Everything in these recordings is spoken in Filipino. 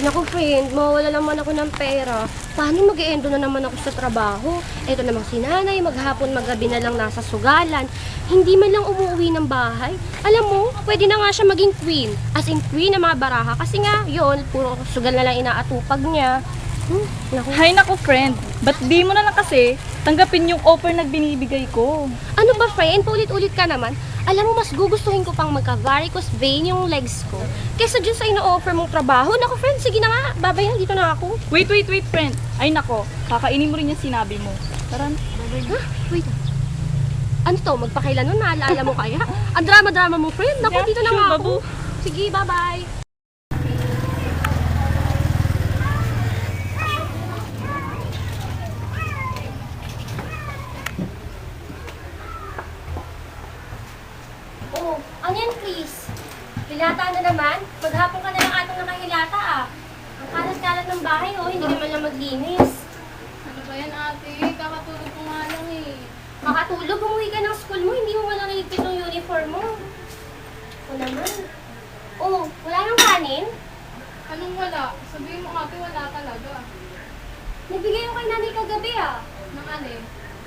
Ay naku friend, mawawala naman ako ng pera. Paano mag-e-endo na naman ako sa trabaho? Eto namang si nanay, maghapon magabi na lang nasa sugalan. Hindi man lang umuwi ng bahay. Alam mo, pwede na nga siya maging queen. As in queen ng mga baraha. Kasi nga, yun, puro sugal na lang inaatupag niya. Naku. Hay naku friend, ba't di mo na lang kasi tanggapin yung offer na binibigay ko? Ano ba friend, paulit-ulit ka naman? Alam mo, mas gugustuhin ko pang magka-varicose vein yung legs ko kesa dyan sa ino-offer mong trabaho. Naku friend, sige na nga, babayan, dito na ako. Wait friend. Ay nako, kakainin mo rin yung sinabi mo. Tara na. Ha? Wait. Ano to? Magpakailan nun? Naalala mo kaya? Ang drama-drama mo, friend. Naku, Yeah, dito na sure, nga babu. ako. Sige, bye-bye. Oh, ano yan, Chris? Hilata na naman? Maghapon ka na lang atong nakahilata ah. Ang kalat-kalat ng bahay oh, hindi naman lang maglinis. Ano ba yan ate? Kakatulog ko nga lang eh. Makatulog, umuwi ka ng school mo, hindi mo malang iligpit ng uniform mo. O naman. Oh, wala nang kanin? Anong wala? Sabihin mo ate, wala talaga. Nagbigay ko kay nanay kagabi ah. Nang ane,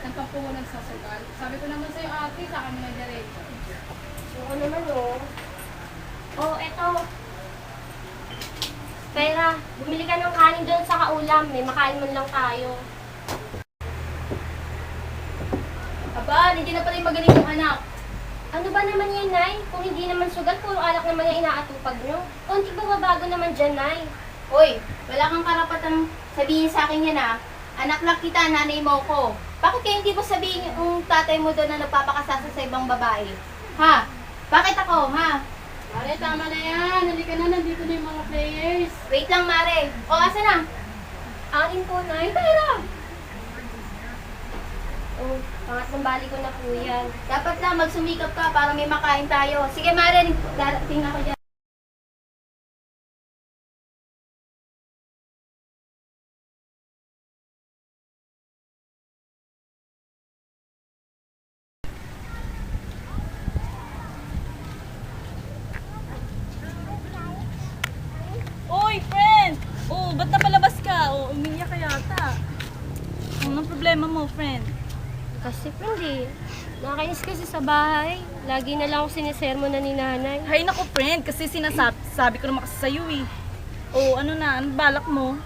nagpapunan sa sugal. Sabi ko naman sa'yo ate, sa kami na diretso. Oo naman oh. Oh, eto. Pera, bumili ka ng kanin doon sa kaulam. May makain man lang tayo. Aba, hindi na pala yung magaling yung anak. Ano ba naman yan, Nay? Kung hindi naman sugal, puro alak naman yung inaatupag nyo. Konti ba babago naman dyan, Nay? Hoy, wala kang karapatang sabihin sa akin yan ah. Anak lang kita, nanay mo ko. Bakit kaya hindi mo sabihin yung tatay mo doon na nagpapakasasa sa ibang babae? Ha? Bakit ako, ha? Mare, tama na yan. Halika na, nandito na yung mga players. Wait lang, Mare. O, asa na? Akin po, Nay. Pera! Oh, pangatlong bali ko na po yan. Dapat lang magsumikap ka para may makain tayo. Sige, Mare, darating ako dyan. Oy friend! Oh, ba't napalabas ka? Oh, umiiyak ka yata. Anong problema mo, friend? Kasi, friend eh. Nakakainis kasi sa bahay. Lagi na lang ako sinisermo na ni nanay. Hay naku friend, kasi sabi ko naman kasi sa'yo eh. Oh, ano na, ano balak mo?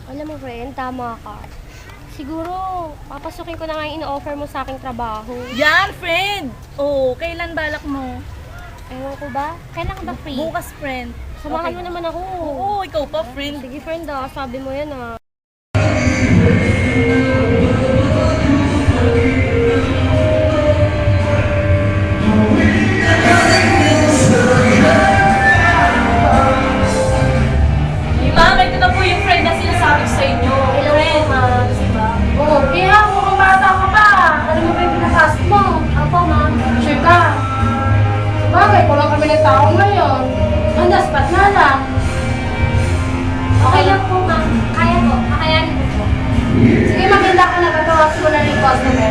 Alam mo, friend, tama ka. Siguro, papasukin ko na nga yung ino-offer mo sa aking trabaho. Yan, friend! Oh, kailan balak mo? Ewan ko ba? Kailan ka ba free? Bukas, friend. Samahan Okay. mo naman ako. Oo, ikaw pa, friend. Sige, friend ah. Sabi mo yan ah. Ma'am, ito na po yung friend na sinasabi ko sa inyo. Hello, ma'am. Oo, kaya mukhang bata ka pa. Ano mo ba yung pinapasok mo? Opo, ma'am. Sure ka? Sabagay, kulang kami ng tao ngayon. Ang daspat na lang. Okay lang po, ma'am. Kaya po. Kakayanin ko po. Sige, maganda ka na. Tatawasin ko na rin yung customer.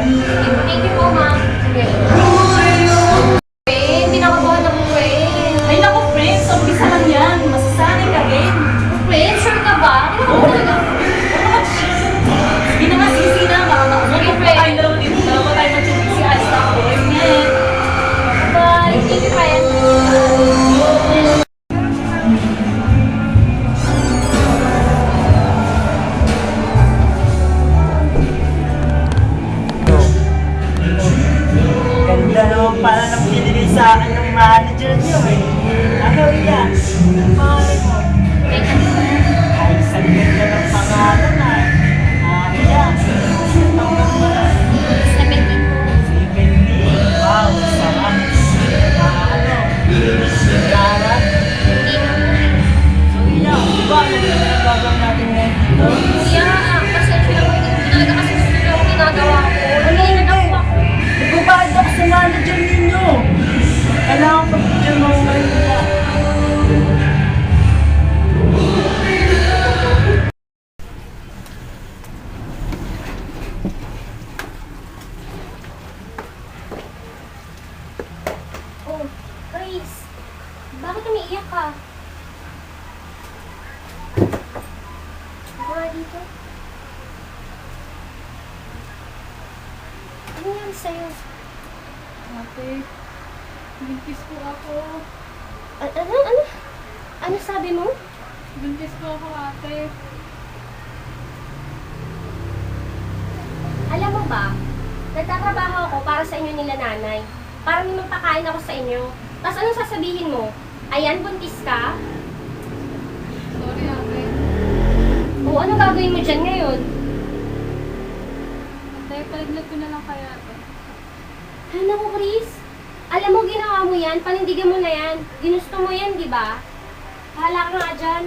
Thank you po, ma'am. Sige. Hindi nakabuhan ako, friend. Ay naku, friend, so umpisa lang yan. Masasanay ka rin. Friend, sure ka ba? Oo, talaga. Sige na nga, sisi na. Baka Okay, makapag friend. tayo dalawa dito. Dalawa tayo mag-chubig si Alice na ako. Amen. Bye. Thank you, friend. dito. Ano yan sa'yo? Ate, buntis po ako. Ano? Ano sabi mo? Buntis po ako, ate. Alam mo ba, nagtatrabaho ako para sa inyo nila nanay. Para may magpakain ako sa inyo. Tapos anong sasabihin mo? Ayan, buntis ka? Sorry, ate. O ano gagawin mo dyan ngayon? Ate, palignat ko na lang kaya, ate. Ano ko, Chris? Alam mo, ginawa mo yan, panindigan mo na yan. Ginusto mo yan, di ba? Bahala ka nga dyan.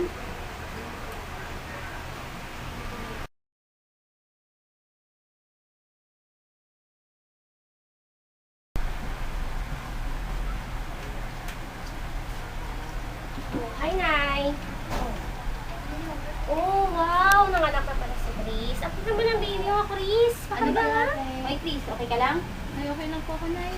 Oh, hi, Nay. Oh, wow. Nanganak na pala si Chris. Ang naman ang baby mo, Chris. Ano ba, Pakaganda. ate? Oy, Chris, okay ka lang? Ay, okay lang po ako, Nay.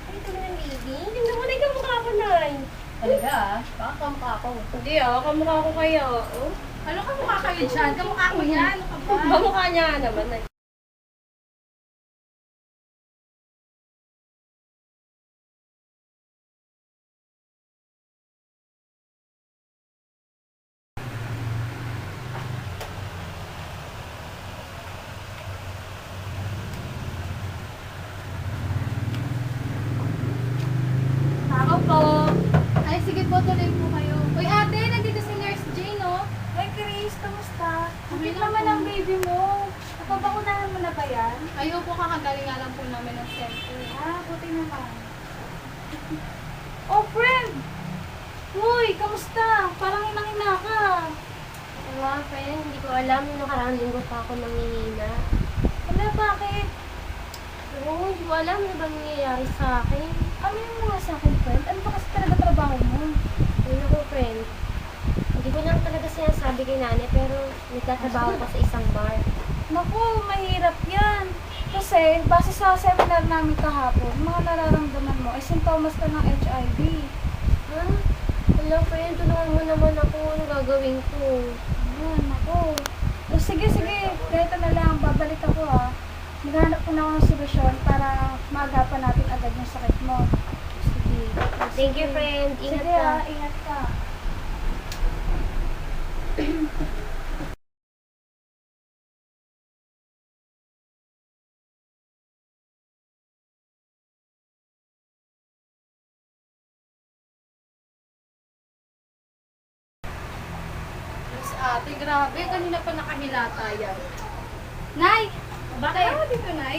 Ay, ito na ang baby. Tingnan mo na yung kamukha ko, Nay. Talaga ah? Baka kamukha ko. Hindi kamukha ko kaya. Oh. Ano ka mukha kayo dyan? Kamukha ko yan. Ano ka ba? Kamukha niya naman, Nay. Ako po. Ay, sige po, tuloy po kayo. Uy, ate, nandito si Nurse Jane, no? Ay, Chris, kamusta? Okay Kapit lang naman po. ang baby mo. Napabakunahan mo na ba yan? Ayaw po, kakagaling nga lang po namin ng center. Ah, buti naman. Oh, friend! Uy, kamusta? Parang hinang-hina ka. Wala, friend. Hindi ko alam. Nung nakaraang linggo pa ako nangihina. Wala, bakit? Oo, hindi ko alam ano ba nangyayari sa akin. Ano yung mga sa akin, friend? Ano ba kasi talaga trabaho mo? Ayun ako, friend. Hindi ko lang talaga sinasabi kay nanay, pero nagtatrabaho ko sa isang bar. Naku, mahirap yan. Kasi, base sa seminar namin kahapon, mga nararamdaman mo ay sintomas ka ng HIV. Ha? Wala, friend. Tulungan mo naman ako. Ano gagawin ko? Ayan, naku. O, sige, ganito na lang. Babalik ako ha. Maghanap ko na ako ng solusyon para maagapan natin agad yung sakit mo. Sige. Thank you, friend. Ingat Sige ka. ingat ka. Mas ate, grabe. Kanina pa nakahilata yan. Nay! Bakit? Dito, Nay.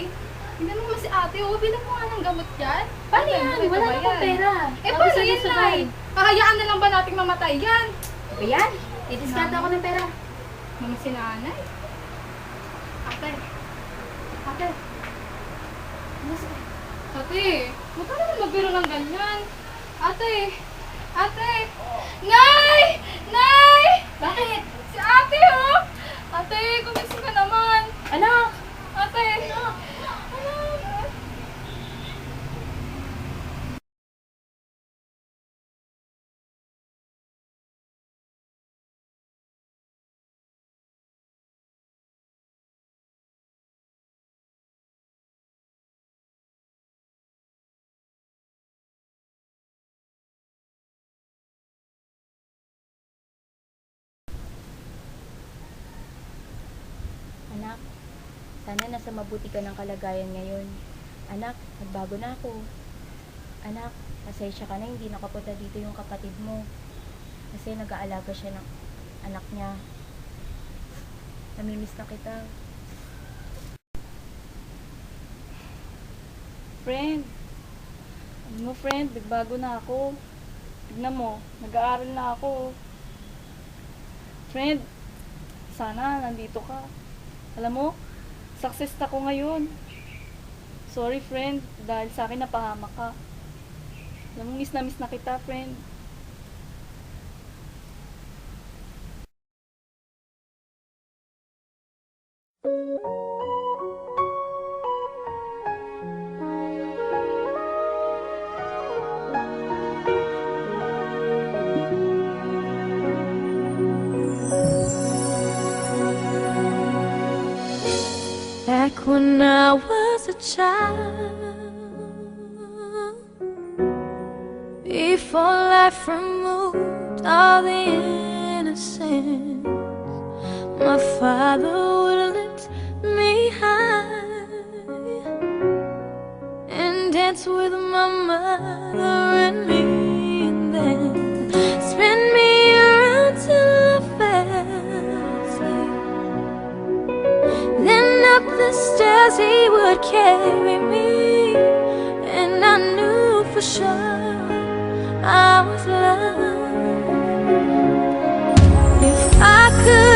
Tingnan mo naman si ate, oh. Bilang mo nga ng gamot yan. Paano Ano, yan? ito Wala ba na akong yan? pera. Eh, Sabi paano sa'yo, yan, sabay. Nay? Kahayaan na lang ba nating mamatay yan? Ba yan? Didiskarte ako ng pera. Mga sinanay. Ate. Ate. Ate, huwag ka naman magbiro ng ganyan. Ate. Ate. Nay! Nay! Bakit? Si ate, oh! Ate, gumising ka naman. Anak! Ate. Anak. Anak, sana nasa mabuti ka ng kalagayan ngayon. Anak, nagbago na ako. Anak, pasensya ka na, hindi nakapunta dito yung kapatid mo. Kasi nag-aalaga siya ng anak niya. Namimiss na kita. Friend. Alam mo, friend, nagbago na ako. Tignan mo, nag-aaral na ako. Friend, sana nandito ka. Alam mo, success na ako ngayon. Sorry, friend, dahil sa akin napahamak ka. Alam mo, miss na kita, friend. when I was a child. Before life removed all the innocence, my father would lift me high and dance with my mother and me, and then spin me around till I fell asleep. Then up the stairs he would carry me, and I knew for sure I was loved. If I could